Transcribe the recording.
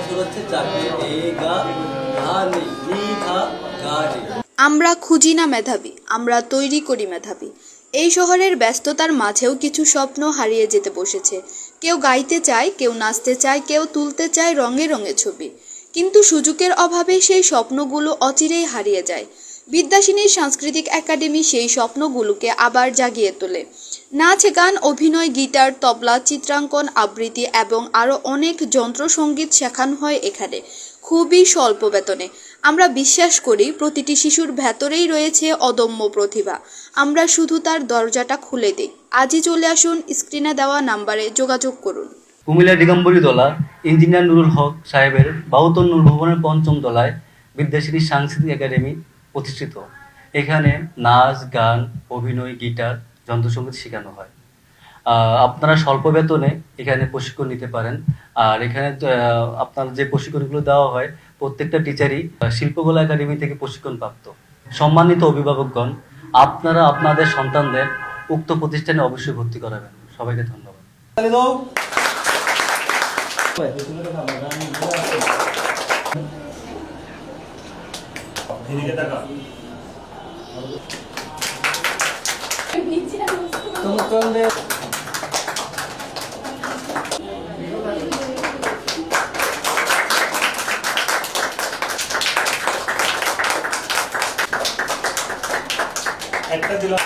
অক্ষর হচ্ছে চারটি, এ গা ঘা নি, নি ঘা গা রে। আমরা খুঁজি না মেধাবী, আমরা তৈরি করি মেধাবী। এই শহরের ব্যস্ততার মাঝেও কিছু স্বপ্ন হারিয়ে যেতে বসেছে। কেউ গাইতে চায়, কেউ নাচতে চায়, কেউ তুলতে চায় রঙে রঙে ছবি। কিন্তু সুযোগের অভাবে সেই স্বপ্নগুলো অচিরেই হারিয়ে যায়। বিদ্যাসিনীর সাংস্কৃতিক একাডেমি সেই স্বপ্নগুলোকে আবার জাগিয়ে তোলে। নাচ, গান, অভিনয়, গিটার, তবলা, চিত্রাঙ্কন, আবৃত্তি এবং আরও অনেক যন্ত্রসঙ্গীত শেখানো হয় এখানে, খুবই স্বল্প বেতনে। আমরা বিশ্বাস করি প্রতিটি শিশুর ভেতরেই রয়েছে অদম্য প্রতিভা, আমরা শুধু তার দরজাটা খুলে দিই। আজই চলে আসুন, স্ক্রিনে দেওয়া নাম্বারে যোগাযোগ করুন। কুমিল্লা দিগম্বরী দলা ইঞ্জিনিয়ার নুরুল হক সাহেবের ৭২ নূর ভবনের ৫ম তলায় বিদ্যাশ্রী সাংস্কৃতিক একাডেমি প্রতিষ্ঠিত। এখানে নাচ, গান, অভিনয়, গিটার, যন্ত্রসঙ্গীত শেখানো হয়। আপনারা স্বল্প বেতনে এখানে প্রশিক্ষণ নিতে পারেন। আর এখানে আপনার যে প্রশিক্ষণগুলো দেওয়া হয় প্রত্যেকটা টিচারই শিল্পকলা একাডেমি থেকে প্রশিক্ষণ প্রাপ্ত। সম্মানিত অভিভাবকগণ, আপনারা আপনাদের সন্তানদের উক্ত প্রতিষ্ঠানে অবশ্যই ভর্তি করাবেন। সবাইকে ধন্যবাদ। একটা দিলাম।